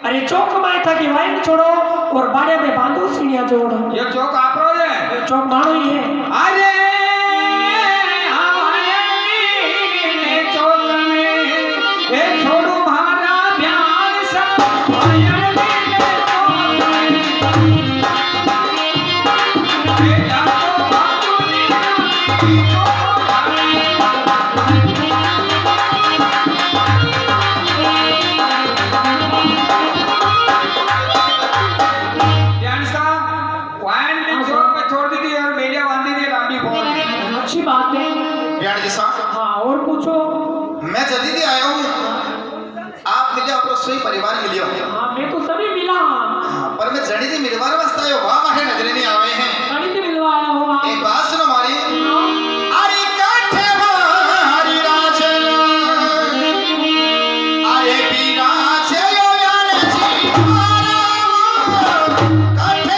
अरे चौक में था कि वाइन छोड़ो और बाड़े में बांधो सीढ़ियां जोड़ो। ये चौक आप रो है, चौक मानो ही है। अरे चौक में ये छोड़ो भारा ध्यान सब वायन मैं जल्दी से आया हूँ। आप मिले और सोई परिवार मिले हो। हाँ मैं तो सभी मिला। हाँ पर मैं जड़ी थी मिलवार वास्ते आयो वहाँ मारे नजरे नहीं आवे हैं। जड़ी थी मिलवाया हो आप। एक बात सुनो मारी। अरे काठे हरी राजन अरे बीरा से यो जाने जी काठे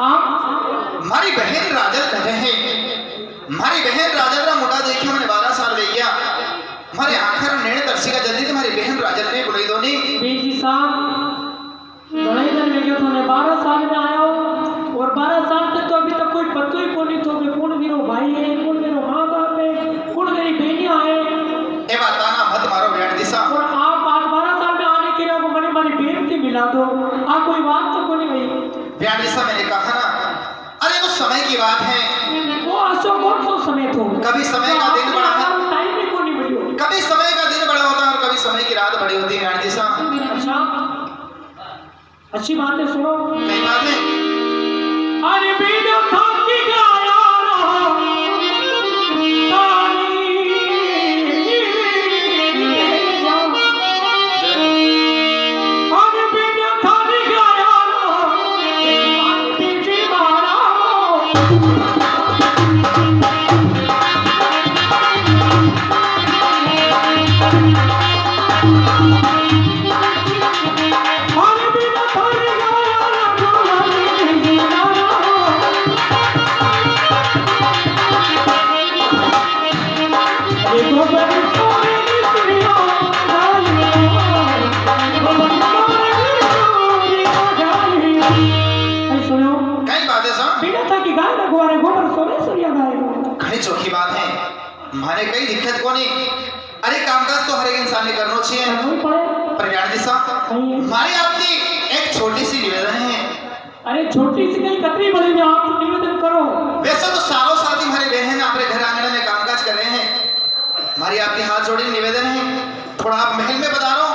हमारी बहन राजल कहते हैं हमारी बहन राजल का मुंडा देखे मैंने 12 साल हो गया हमारे आखिर नेड़ तरसी का जल्दी तुम्हारी बहन राजल ने बुलाई दोनी बीजी साहब बड़े दिन में गयो तो 12 साल में आया हो और 12 साल तक तो अभी तक कोई पता ही कोनी तो कि कौन मेरा भाई है कौन मेरा मां बाप है कौन मेरी बेटियां है ए बात ना मत मारो बहन दिशा और आप आज 12 साल में आने के लिए मैंने मेरी बेटी मिला दो आप कोई बात तो कोनी भाई बहन दिशा मैंने कहा ना अरे वो समय की बात है वो आसो कौन सा समय तो कभी समय का दिन बड़ा है टाइम भी कोनी बड़ी कभी समय का दिन बड़ा होता है और कभी समय की रात बड़ी होती है बहन दिशा अच्छा अच्छी बात है सुनो कई बात है अरे बिना थकी गाया चौकी बात है हमारे कई दिक्कत को नहीं अरे कामकाज तो हर एक इंसान ने करना चाहिए पर यार दिशा हमारी आपकी एक छोटी सी निवेदन है अरे छोटी सी कहीं कतरी बड़ी में आप तो निवेदन करो वैसे तो सालों साल हमारी बहन अपने घर आंगन में कामकाज कर रहे हैं हमारी आपकी हाथ जोड़ी निवेदन है थोड़ा आप महल में पधारो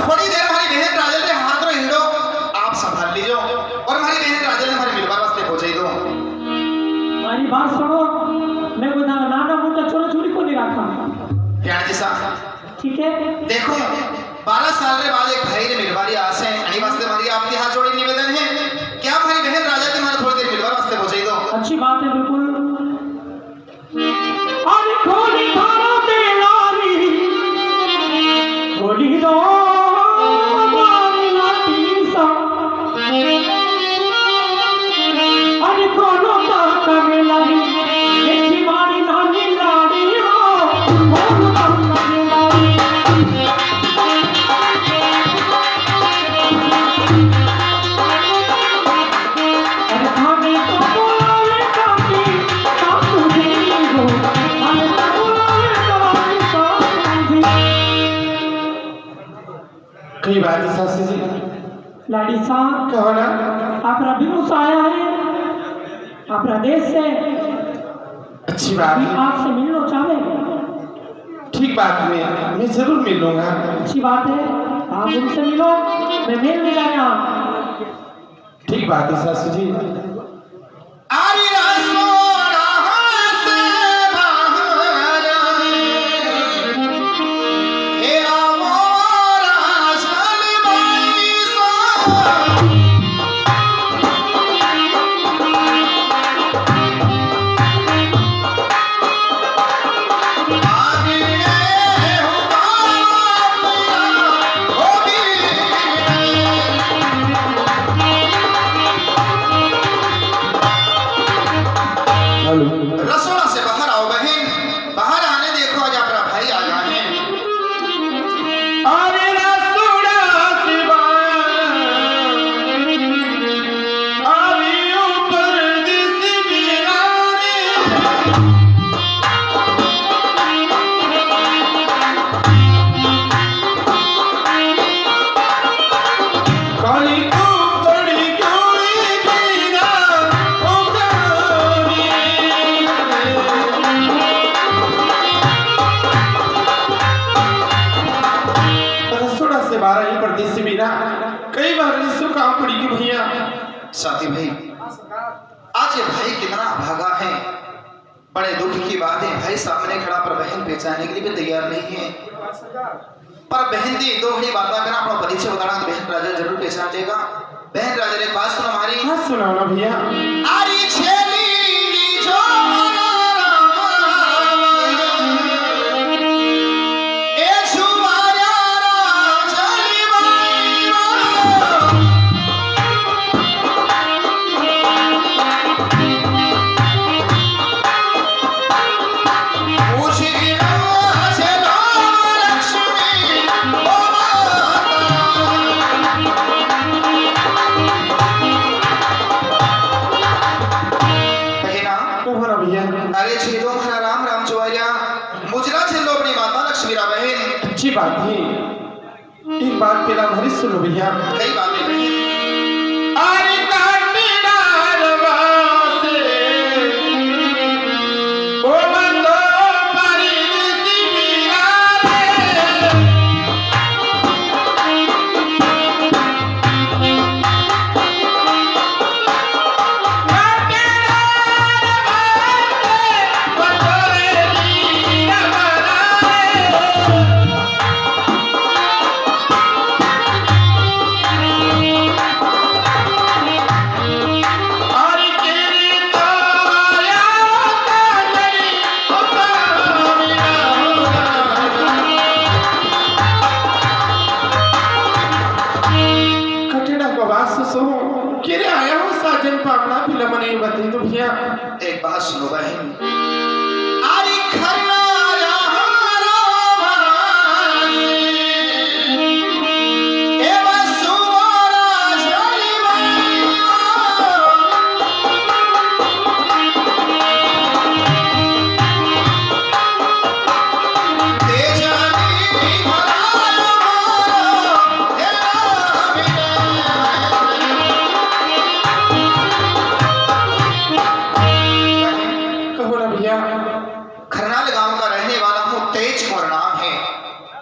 थोड़ी देर हमारी बहन राजल के हाथ में हिड़ो आप संभाल लीजिए और हमारी बहन राजल ने हमारे मिलवा वास्ते पहुंचाई दो हमारी बात सुनो मैं कोई नाना मोटा छोरा छोरी को नहीं रखा प्यार जैसा ठीक है देखो 12 साल के बाद एक भाई ने मिलवारी आस है अनी वास्ते हमारी आपके हाथ जोड़ी निवेदन है क्या हमारी बहन राजा की हमारे थोड़ी देर मिलवा वास्ते पहुंचाई दो अच्छी बात है बिल्कुल अरे खोली धारा बेलारी खोली दो अरे खोलो धारा बेलारी कई बात सासी जी लाडी साहब कहो ना। आप रबीनू से आया है अपना देश से, अच्छी बात है। आपसे मिलना चाहे। ठीक बात है, मैं जरूर मिलूंगा। अच्छी बात है, आप उनसे मिलो, मैं मिलने जा रहा हूँ। ठीक बात है सासू जी। रसोड़ा से बाहर आओ बहन, बाहर आने देखो, आज अपना भाई आ गए हैं। अरे रसोड़ा से अभी ऊपर दिस बिराने काली तू बड़ी क्यों बिना बारह ही परदेसी बिना कई बार जिसको काम पड़ी कि भैया। साथी भाई, आज ये भाई कितना भागा है, बड़े दुख की बात है। भाई सामने खड़ा पर बहन पहचानने के लिए भी तैयार नहीं है। पर बहन दी दो घड़ी बात करना, अपना परिचय बताना, तो बहन राजा जरूर पहचान देगा। बहन राजा एक बात सुनो हमारी। हाँ सुनाओ ना भैया। आरी छेली जो अच्छी बात है। एक बात पहला भरी सुनो भैया। कई बातें बहन। अरे काटीदार बासे ओ बंदो परिदिति बिरारे बता तो भैया। एक बात सुनो बहन, आरी खरना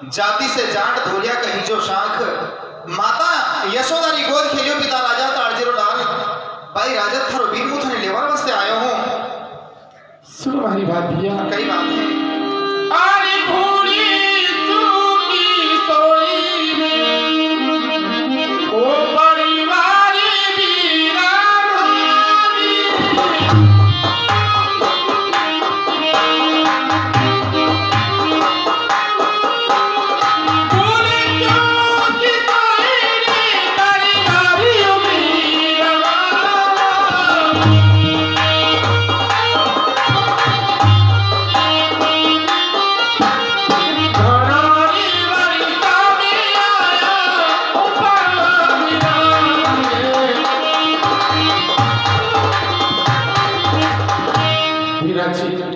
जाति से जाट धोलिया कहीं जो शाख, माता यशोदा री गोद खेलियो, पिता राजा ताड़जीरो लाल, भाई राजा थारो वीर मुथने लेवर वास्ते आयो हूं। सुनो हमारी बात भैया। कई बात है। आरी भूली चूकी सोई ओ परिवारी वीरा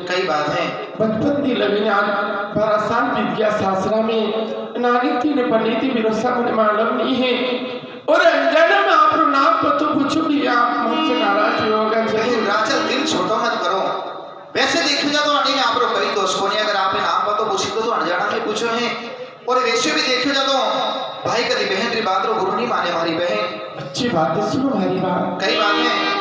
कई बात है। बचपन दी लवीना 12 साल बीत गया सासरा में, नानी थी ने पली थी, मेरे सामने मालूम नहीं है और अंजन नहीं माने हमारी बहन। अच्छी बात है, सुनो हमारी बात। कई बात है।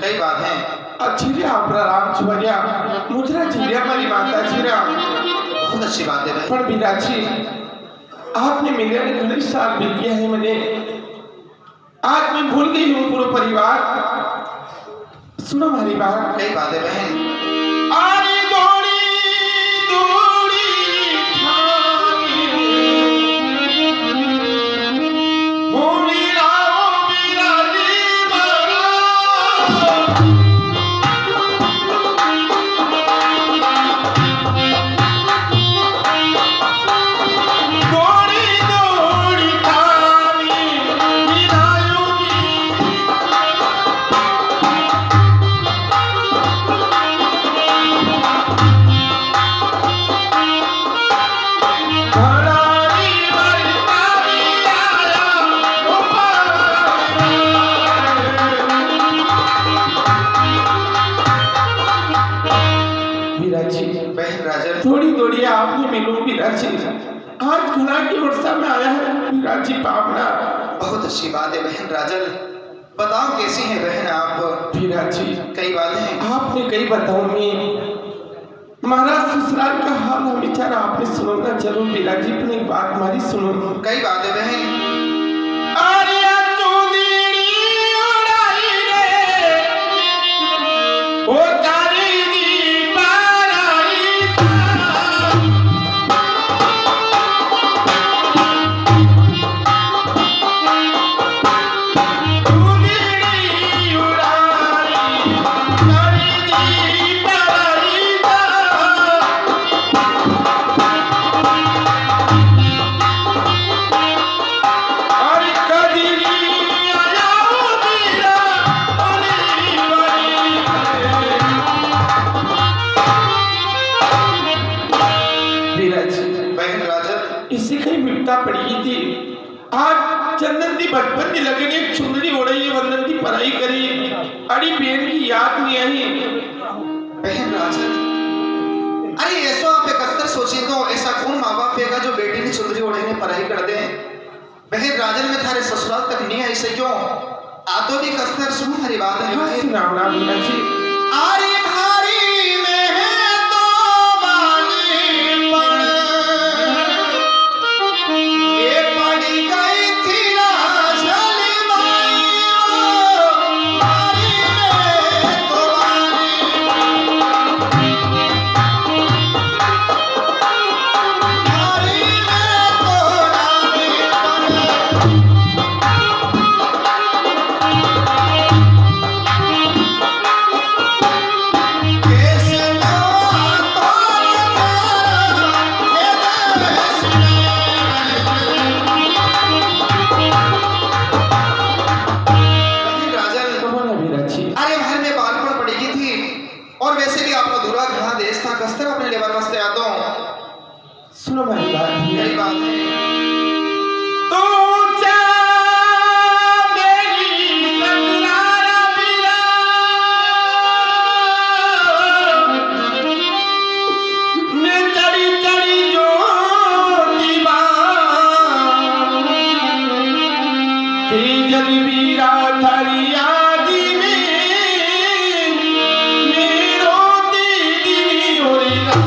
कई बात है। अच्छी आपरा राम छुरिया मुजरा चिड़िया वाली माता छिरा बहुत अच्छी बात है बहन। पर बिराची आपने मिले ने घड़ी साल बीत गया है, मैंने आज मैं भूल गई हूँ पूरा परिवार। सुनो हमारी बात। कई बात है बहन। आरी दौड़ी दौड़ी बहन राजन, थोड़ी थोड़ी आपने मिलूं बिराजी। आज गुना की वर्षा में आया है बिराजी पावना। बहुत अच्छी बात है बहन राजन। बताओ कैसी है बहन आप? बिराजी कई बात है। आपने कई बताऊंगी, महाराज ससुराल का हाल हम विचार आपने सुनो ना जरूर बिराजी, अपनी एक बात हमारी सुनो। कई बात है बहन। आरिया चुंदड़ी उड़ाई रे ओ तारी दी बाराई था। चुंदड़ी उड़ाई तारी दी बाराई था। और कदरी आया बीरा उनी बहन राजन, इससे कहीं मिलता पड़ी थी। आज चंदन की बचपन की लगन एक चुंदड़ी उड़ाई, वंदन की पढ़ाई करी, अड़ी बहन की याद नहीं आई। बहन राजन, अरे ऐसा आप एक अस्तर सोचे तो ऐसा कौन माँ बाप है जो बेटी ने चुंदरी ओढ़ी ने पढ़ाई कर दे। बहन राजन में थारे ससुराल तक नहीं आई से क्यों? आतो भी कस्तर सुन हरी बात नहीं है। सुनावना बीना जी। आरी भारी में है तो बानी पर ये पड़ी गई थी राजली माई वो। आरी में तो बानी आरी में तो रानी पर कैसे लो बहन राजन, कौन है बीना जी? अरे घर में बालपन पड़ेगी थी और वैसे भी आपका दूरा घना देश था, कस्तर अपने लेबर वास्ते आता हूँ। सुनो मेरी बात। यही बात है। तू जा मेरी ससुराल बीरा, मैं चढ़ी चढ़ी जो दीवान तेरी जल बीरा थारी आदि में मेरो दीदी ओरी रा।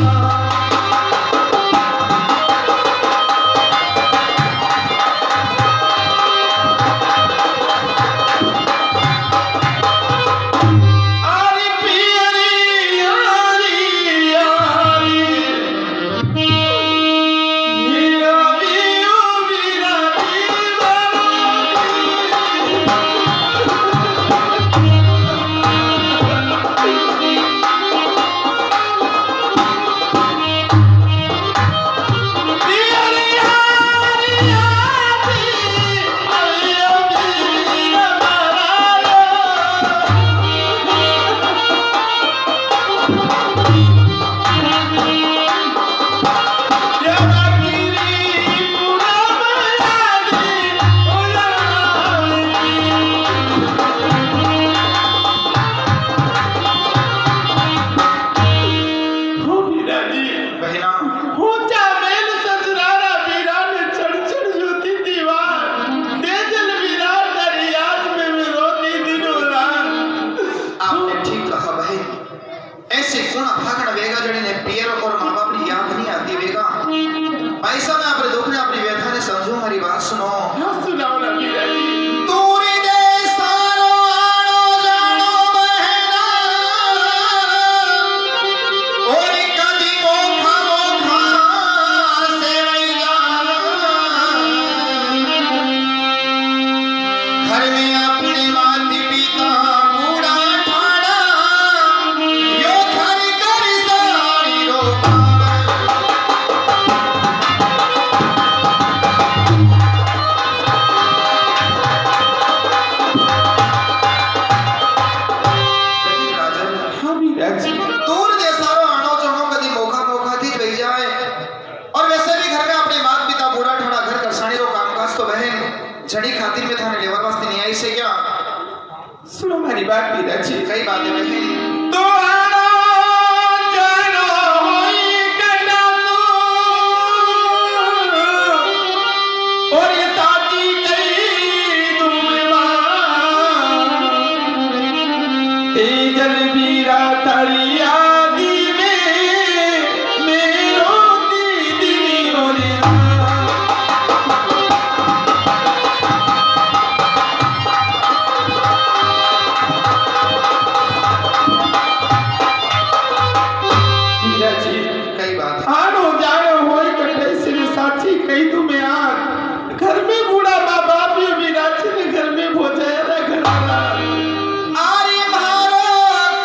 मारी बात मीरा जी कई बातें बहन तो आना जानो होई कटा तू और ये साथी कई तुम्हें तेजल बीरा तड़िया घर में बूढ़ा माँ बाप भी मीराची ने घर में भोजाया ना घर आरे मारो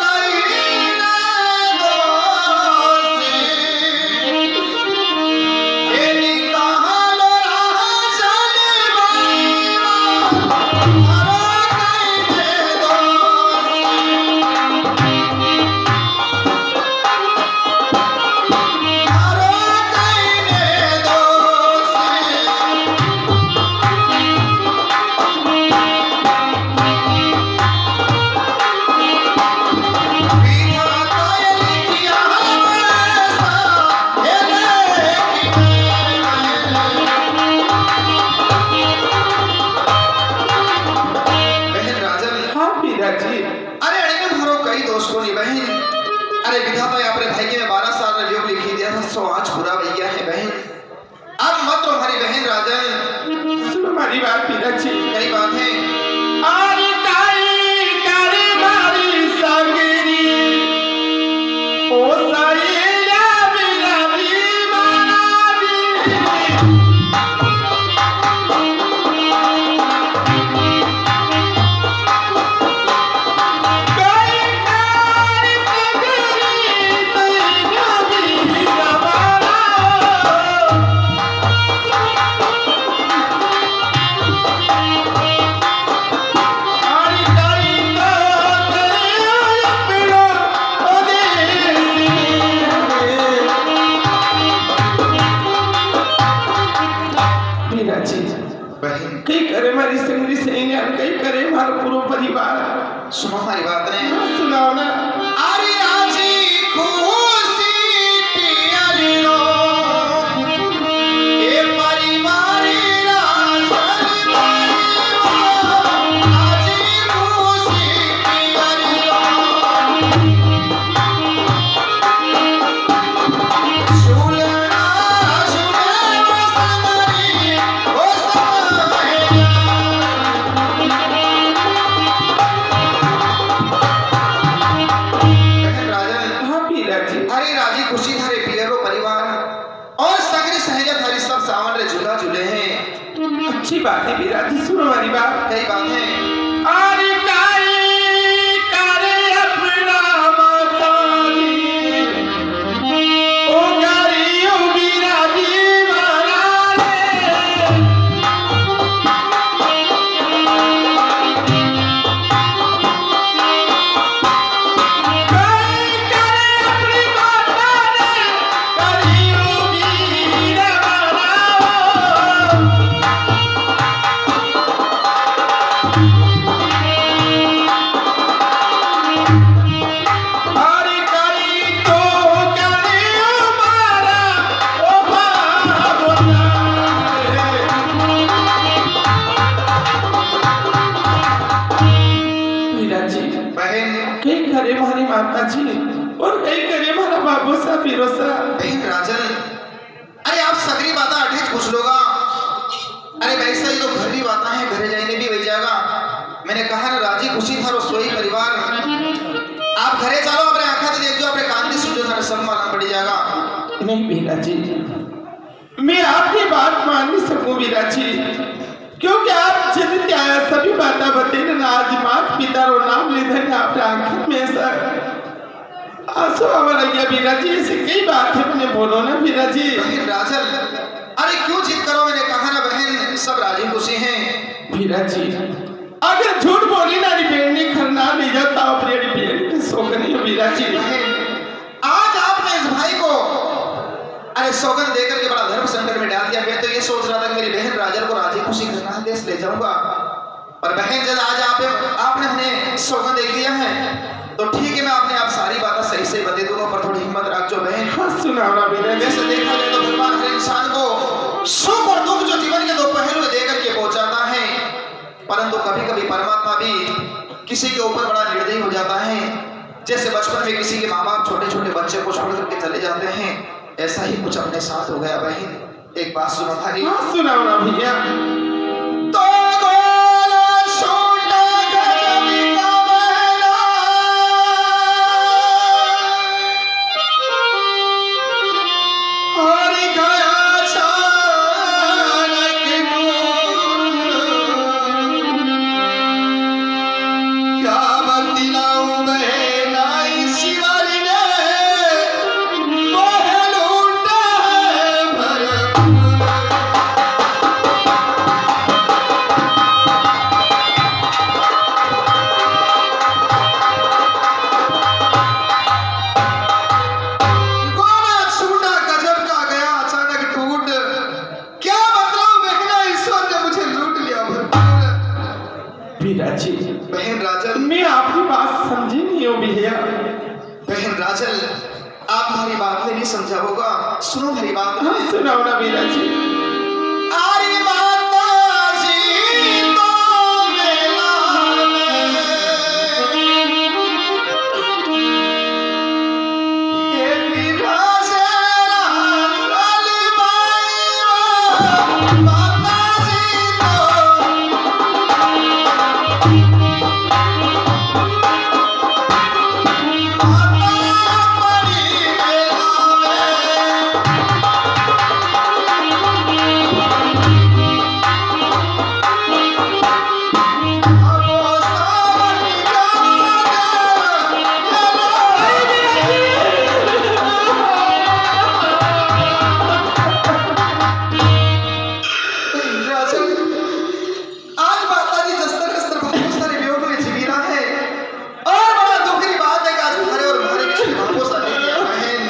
कहीं ना दोषी ये निकालो राह चले मारो कहीं दे दोषी मारो कहीं दे दोषी अरे विधाता अपने भाई के में 12 साल में वियोग लिखी दिया था, सो आज पूरा भैया है बहन। अब मत रो हमारी बहन राजन, सुनो हमारी बात मीरा जी कई बात है आज ताई करे मारी संगरी ओ साईया मीरा भी माना भी बहन। कई करे मारी संगरी सही ने कई करे हमारा पूरा परिवार। सुनो हमारी बात ने सुनाओ ना। अरे राजी खुशी प्यारी रो ये परिवार राजन राजी खुशी प्यारी रो सुलना सुने वो संगरी वो हरे राजी खुशी थारे पियरो परिवार और सगरी सहजत हरी सब सावन रे झूला झूले हैं। अच्छी बात है मीरा जी सुनो हमारी बात कई बात है अरे काई करे अपना मातारी ओ गारी ओ मीरा जी मारा हमारी माता जी और कई करे हमारा बाबू सा फिरोसा बहन राजन। अरे आप सगरी बात अठेच पूछ लोगा। अरे वैसा ही तो घर भी बाता है घरे जाने भी वही जाएगा। मैंने कहा ना राजी खुशी था रसोई परिवार आप घरे चलो अपने आंखा से देख जो अपने कान से सुन जो सारे सब मालूम पड़ जाएगा। नहीं मीरा जी मैं आपकी बात मान नहीं सकूं मीरा जी क्योंकि आप जल्दी आया सभी बातें बतेरे ना आज मात पिता रो नाम लेते हैं आपने आंखों में सर आंसू आवा लग गया मीरा जी ऐसी कई बात है मैंने बोलो ना मीरा जी बहन राजन। अरे क्यों जिद करो मैंने कहा ना बहन सब राजी खुशी हैं। मीरा जी अगर झूठ बोली ना बहन ने खरना ले जाता अपनी बहन सोगन है मीरा जी आज आपने इस भाई को अरे सौगंध देकर के बड़ा धर्म संकट में डाल दिया। मैं तो ये सोच रहा था कि मेरी बहन राजन को राजी खुशी खरना देश ले जाऊंगा पर बहन जब आज आपने हमें सौगंध दे दिया है तो ठीक है, मैं अपने आप सारी बातें सही से बता दूंगा, पर थोड़ी हिम्मत रख जो बहन। हाँ सुनाओ ना वीरा जी। वैसे देखा जाए तो भगवान हर इंसान को सुख और दुख जो जीवन के दो पहलू दे करके पहुंचाता है, परंतु कभी कभी परमात्मा भी किसी के ऊपर बड़ा निर्दयी हो जाता है। जैसे बचपन में किसी के माँ बाप छोटे छोटे बच्चे को छोड़ करके चले जाते हैं, ऐसा ही कुछ अपने साथ हो गया बहन। एक बात सुनो भाई। हाँ सुनाओ ना भैया। तो गोला छोटा गजबी का मैला, हरि गया अचानक क्या बतलाऊं बहन आई शिवारी ने मोह लूटा है भरपूर। गोला छूटा गजब का गया अचानक टूट, क्या बतलाऊं बहना ईश्वर ने मुझे लूट लिया भरपूर। वीरा जी बहन राजल, मैं आपकी बात समझी नहीं हूँ भैया। बहन राजल, आप हमारी बात में नहीं समझा होगा, सुनो मेरी बात। हाँ सुनाओ ना वीरा जी। अरे माता जी तो मेला ये वीरा शेरा अली बाई माता जी तो माता पड़ी मेला में। आज माताजी जस्तर कस्तर बहुत सारे वियोग में जीवी रहा है, और बड़ा दुख की बात है कि आज तुम्हारे और हमारे बीच में वापस आ गई है बहन।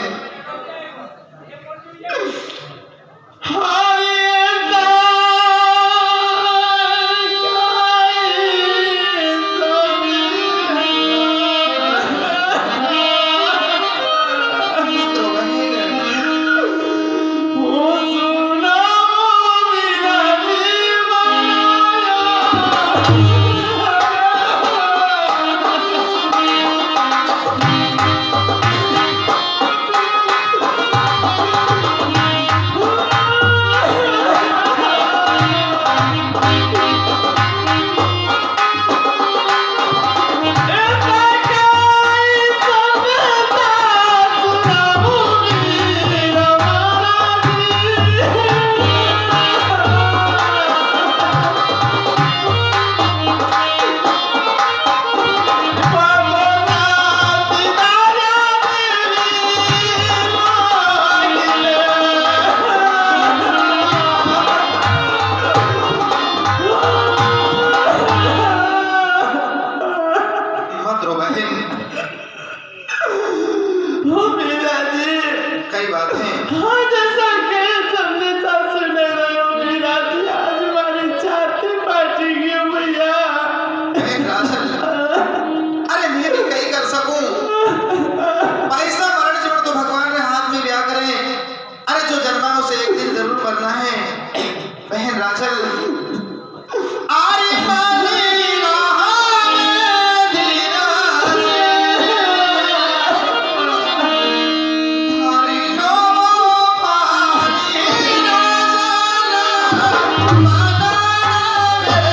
तो बहन, मत रो बहन, वीरा जी कई बात है। हाँ जैसा कि सबने सब सुन रहे हो वीरा जी, आज हमारी छाती फाटी गई भैया। बहन राजल, अरे मैं भी कहीं कर सकूं, पैसा मरण जीवन तो भगवान ने हाथ में लिया करे। अरे जो जन्मा उसे एक दिन जरूर मरना है। बहन राजल, आरे माली राह में धीरा से, थारी लो पारी ना जाना माना रे।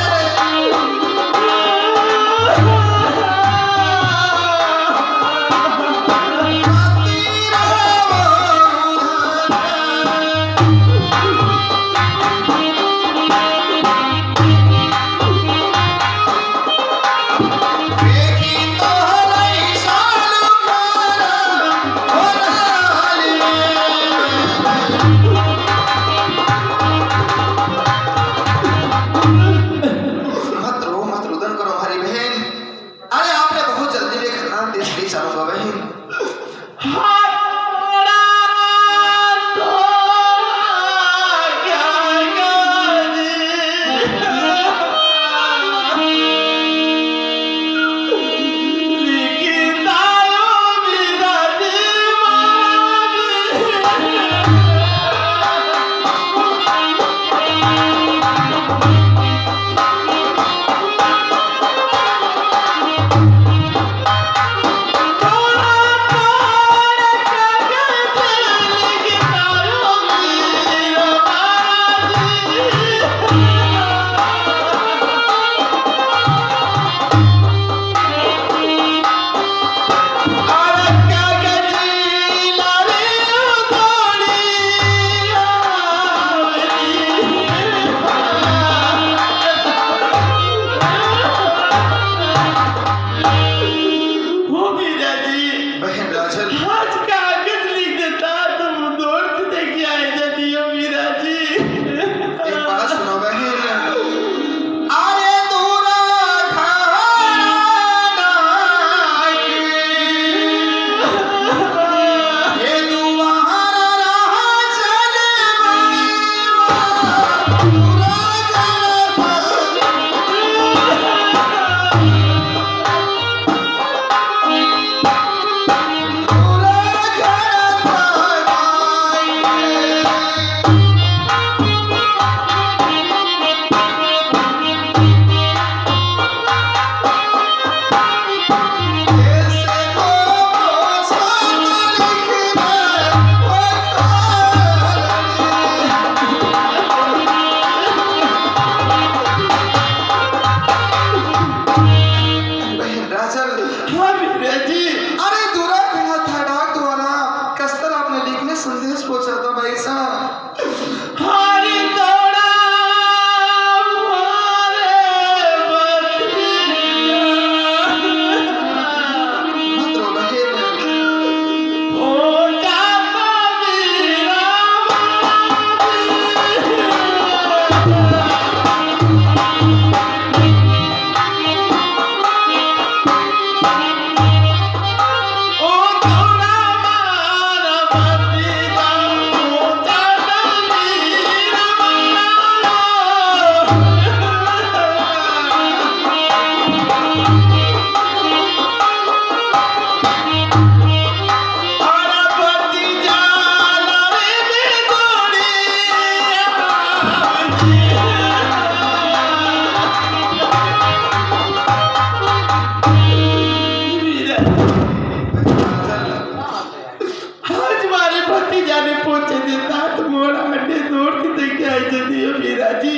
क्या इज्जत है मीरा जी।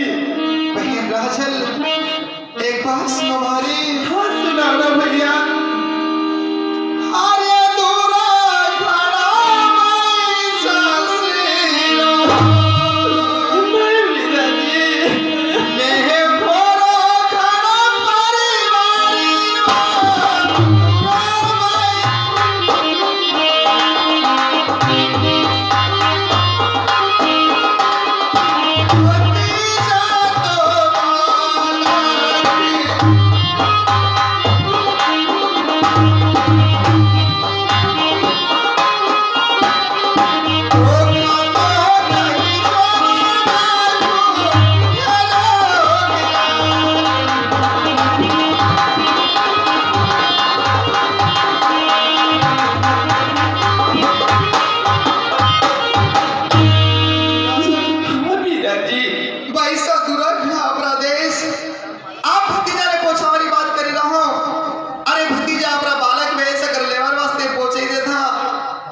बहन राजल एक बात सुनो हमारी। हाँ सुनाओ ना भैया। अरे दूरा खड़ा मैं सासिरो मीरा जी मैं भोरो खड़ा परिवारी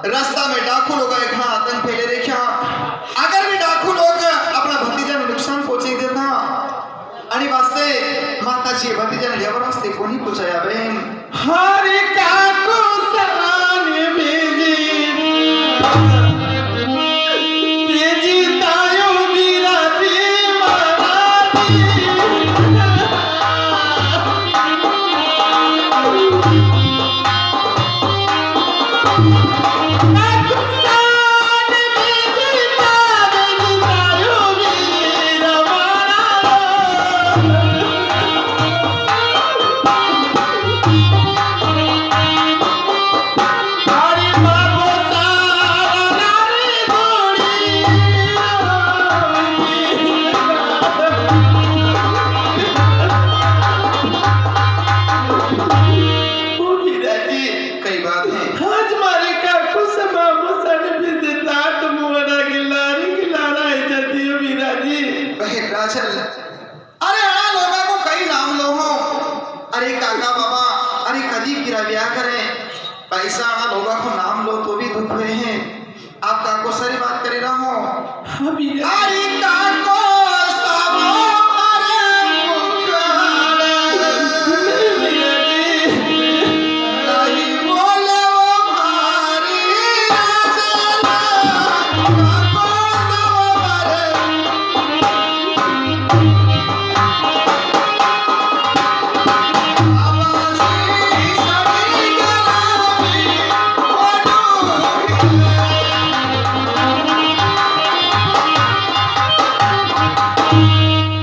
रास्ता में डाकू लोग घना आतंक फैले देखा। अगर भी डाकू लोग अपना भतीजा में नुकसान पहुंचे देता आणि वास्ते माताजी भतीजा ने लेवर वास्ते कोणी पूछाया बहन। हरे काको सरान भेजी तायो मीरा जी अरे अड़ा लोगों को कई नाम लो हो। अरे काका बाबा अरे कदी किरा ब्याह करें पैसा अड़ा लोगों को नाम लो तो भी दुख हुए हैं। आप काको सारी बात करे ना हो। अरे काको सबो अरे नहीं बोले वो भारी राजला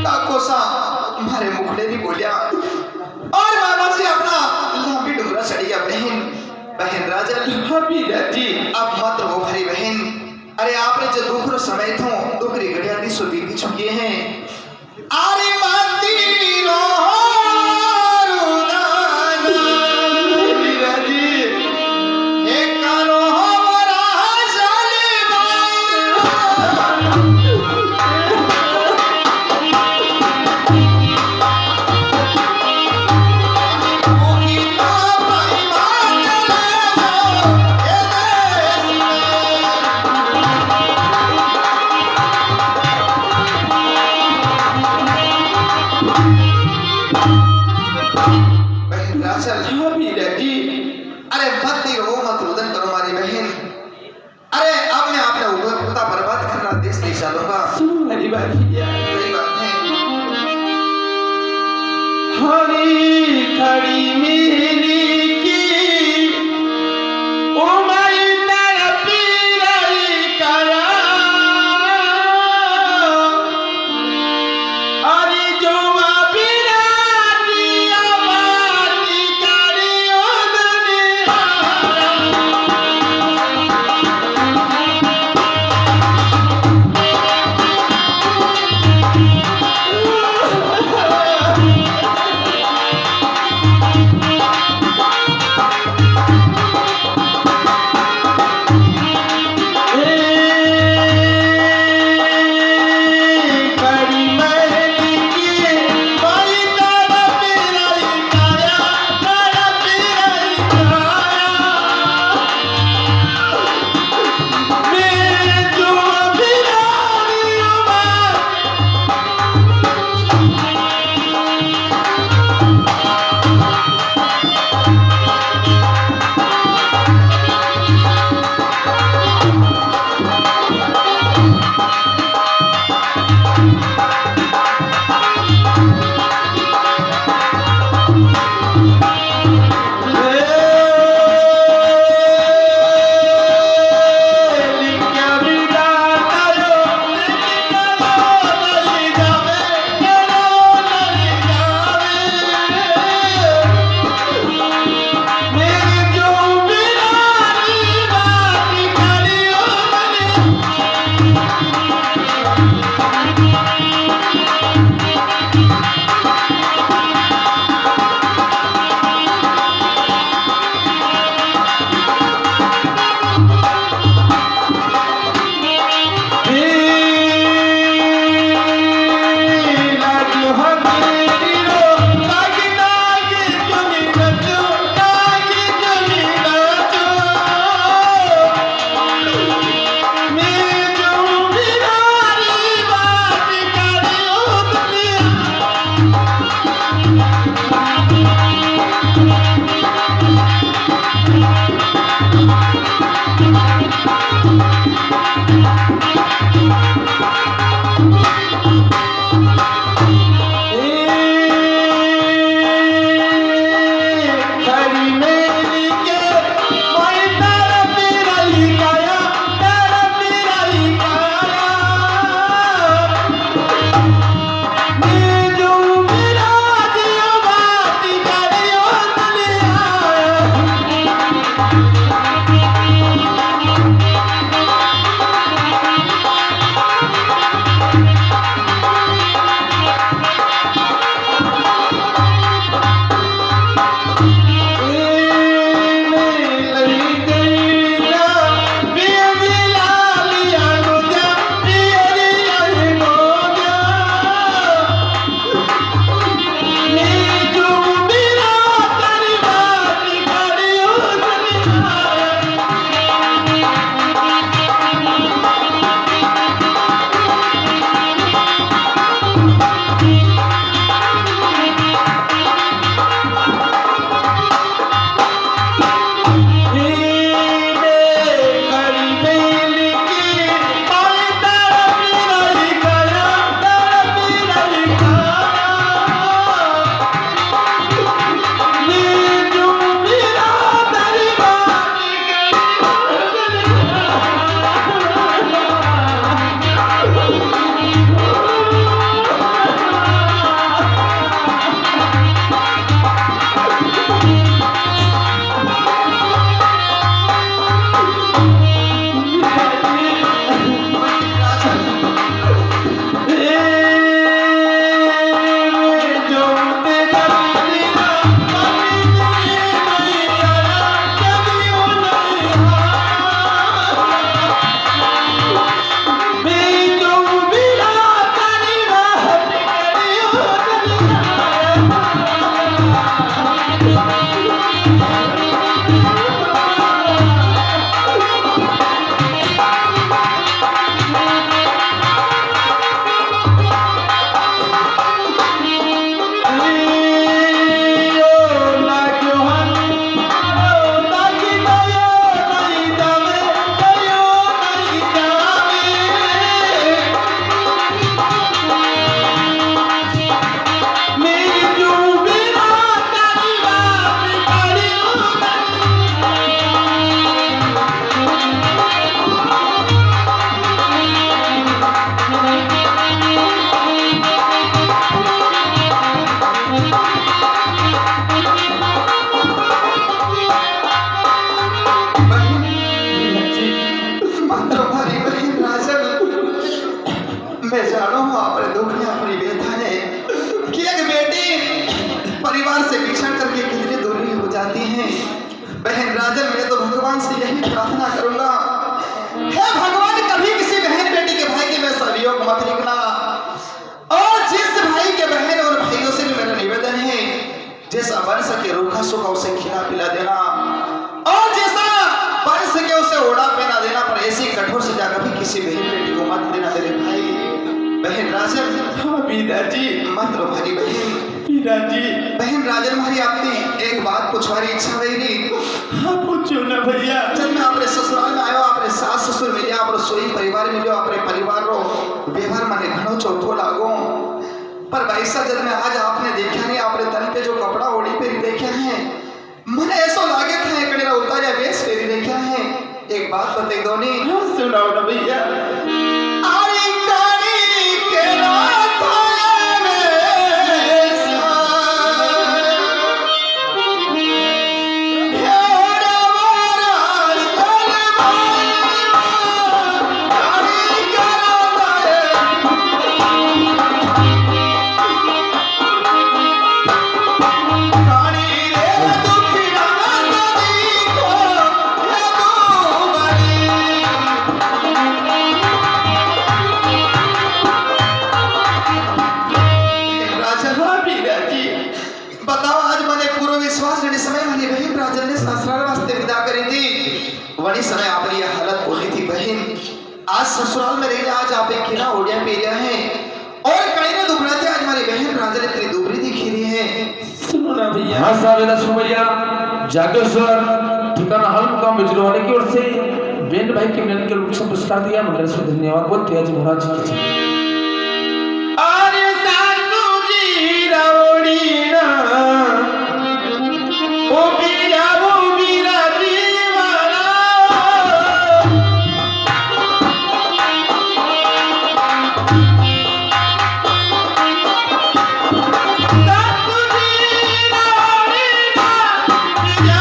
काको सबो अरे बहन राजल जी अब मत रो भरी बहन। अरे आपने जो दुख समय थो दुखरी घड़िया दी सो बीती चुकी हैं। अरे माती रो मीरा जी एक कानो हमारा जाले अरे भक्ति रो मत रुदन करो हमारी बहन। अरे अब मैं आपने उपभोक्ता बर्बाद करना देश ले चलूंगा। सुनो मेरी बात सही बात है। हरी खड़ी मिली की ओ माई तड़पी रही करा अरे जो मैं जानो हूँ अपने दुख में अपनी व्यथा है कि एक बेटी परिवार से बिछड़ करके कितनी दूरी हो जाती है। बहन राजन, मैं तो भगवान से यही प्रार्थना करूंगा, हे भगवान, कभी किसी बहन बेटी के भाई के में सहयोग मत लिखना। और जिस भाई के बहन और भाइयों से भी मेरा निवेदन है, जैसा बन सके रूखा सूखा उसे खिला पिला देना, और जैसा बन सके उसे ओढ़ा पहना देना, पर ऐसी कठोर सजा कभी किसी बहन बेटी को मत देना मेरे भाई। बहन राजन, हाँ बीराजी, मत रो भारी बहन। बीराजी, बहन राजन, हमारी आपकी एक बात पूछवारी इच्छा रही। हाँ पूछो ना भैया। जब मैं अपने ससुराल में आयो, अपने सास ससुर मिले, आप रसोई परिवार मिलो, अपने परिवार रो व्यवहार मने घणो चौथो लागो, पर भाई साहब जब मैं आज आपने देखा नहीं, आपने तन पे जो कपड़ा ओढ़ी पेरी देखे हैं, मने ऐसा लागे था एकड़े उतारिया वेश पेरी देखे हैं। एक बात बते दो नी। हाँ सुनाओ ना भैया। आई कानी के रात में सा हेड़ा वाला कानी रे दुखड़ा सदी को ये दो बड़ी। राजन, हाँ बीराजी, बताओ, आज मैंने पूरा विश्वास लेने समय मेरी बहन राजन ने ससुराल वास्ते विदा करी थी, वही समय आपने ये हालत बोली थी बहन। आज ससुराल में रहने आज आप एक खिला ओढ़िया पेरिया है, और कहीं ना दुखड़ा थे, आज हमारी बहन राजन इतनी दुबरी दिखी रही है। सुनो ना भैया। हाँ सावेदा सुनो भैया, जागेश्वर ठिकाना हल मुकाम बिजलवाने की ओर से बेन भाई के मिलन के रूप से पुरस्कार दिया, मंगल से धन्यवाद बोलते हैं जी महाराज जी की। अरे सासू जी रवड़ी ना, ओ बीराजी वाला। सासू जी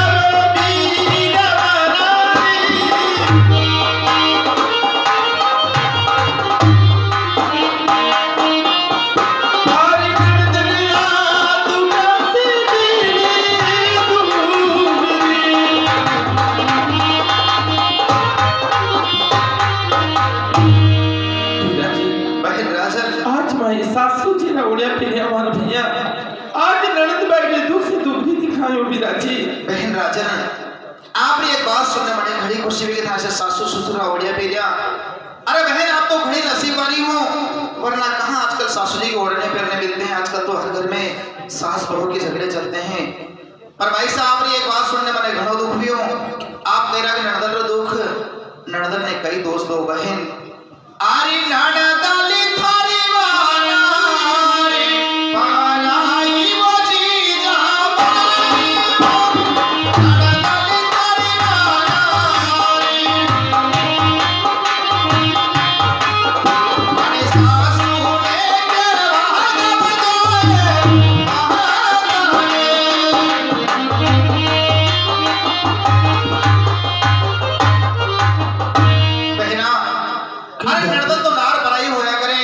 रवड़ी ना, बीरा वाला। बहन राजन, आज माई सासू जी ने उड़िया फिर हमारा भैया, आज ननद भाई ने दुख से दुख भी दिखायो बीराजी। बहन राजन, आपने एक बात सुनने बड़ी घड़ी खुशी हुई था, सासू ससुर ओढ़िया पेरिया। अरे बहन, आप तो घड़ी नसीब वाली हो, वरना कहाँ आजकल सासू जी के ओढ़ने पेरने मिलते हैं। आजकल तो हर घर में सास बहू के झगड़े चलते हैं। पर भाई साहब, आपने एक बात सुनने मैंने घणो दुख भी हो। आप कह रहा कि नड़दल रो दुख, नड़दल ने कई दोस्त दो बहन। आरी नड़दली थारी वारी पालाई वो जीजा पालाई नड़दली थारी वारी माने सासू ने करवाना बदोए महारानी। बहना, अरे नड़दल तो नार बराई होया करे,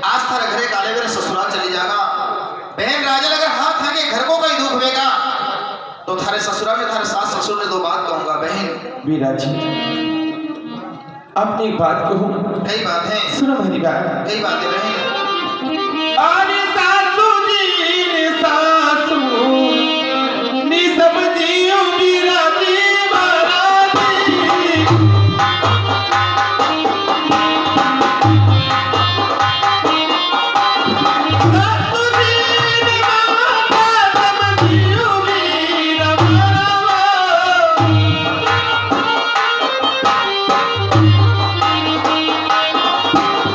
आज थारे घरे काले बेरे ससुराल चली जागा। बहन राजन, अगर हाथ आगे घर को कोई दुख होगा तो थारे ससुराल में थारे सास ससुर ने दो बात कहूंगा बहन। बीराजी, अपनी एक बात कहूँ। कई बात है, सुनो हमारी बात। कई बातें बहन। अरे सासू जी ने सासू नी समझियो बीराजी महाराजी। सासू जी ने माता समझियो बीरा महाराज।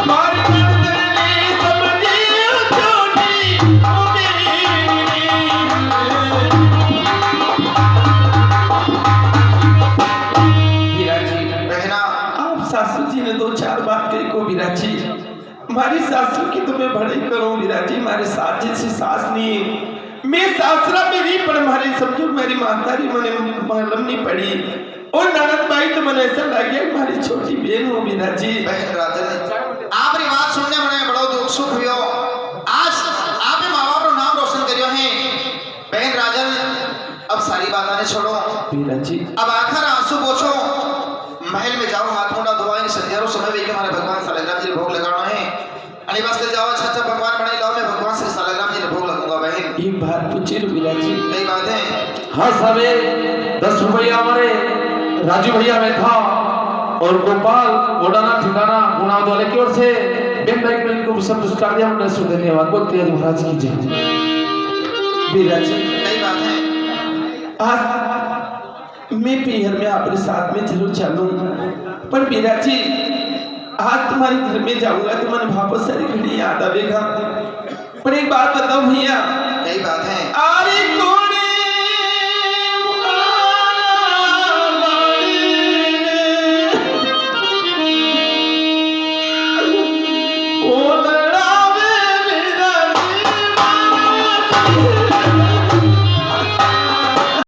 मारी नंदनी समझियो छोटी ओ बीराजी। बहना, आप सासू जी ने दो चार बात कही को बीराजी, हमारी सासू की तो मैं बड़ाई करूं बीराजी। हमारे सास जैसी सास नहीं, मैं सासरा मेरी पर हमारी समझो मेरी मातारी मने मालूम नहीं पड़ी, और ननद भाई तो मैंने ऐसा लग गया हमारी छोटी बहन हो बीराजी। बहन राजन, आपने बात सुनने मैंने छोड़ो, वीरा जी अब आखिर आंसू पोछो, महल में जाओ, हाथ मुंडा धोवाएं, संध्यारो समय वे के हमारे भगवान सालग्राम जी ने भोग लगाना है। अनि वास्ते जाओ, अच्छा अच्छा भगवान बने लाओ, मैं भगवान श्री सालग्राम जी ने भोग लगाऊंगा बहन। एक बात पूछे वीरा जी, कई बात है। हाँ साहबे 10 रुपया हमारे राजू भैया में था और गोपाल गोडाना ठिकाना गुनाव वाले की ओर से बेन भाई ने इनको सब पुरस्कार दिया। उन्हें सु धन्यवाद बोलते हैं महाराज की जय। वीरा जी कई बात है। आज मैं पीहर में आपके साथ में जरूर चलूंगा, पर वीरा जी आज तुम्हारे घर में जाऊंगा तो मन वापस सारी घड़ी याद आवेगा। पर एक बात बताओ भैया, कई बात है।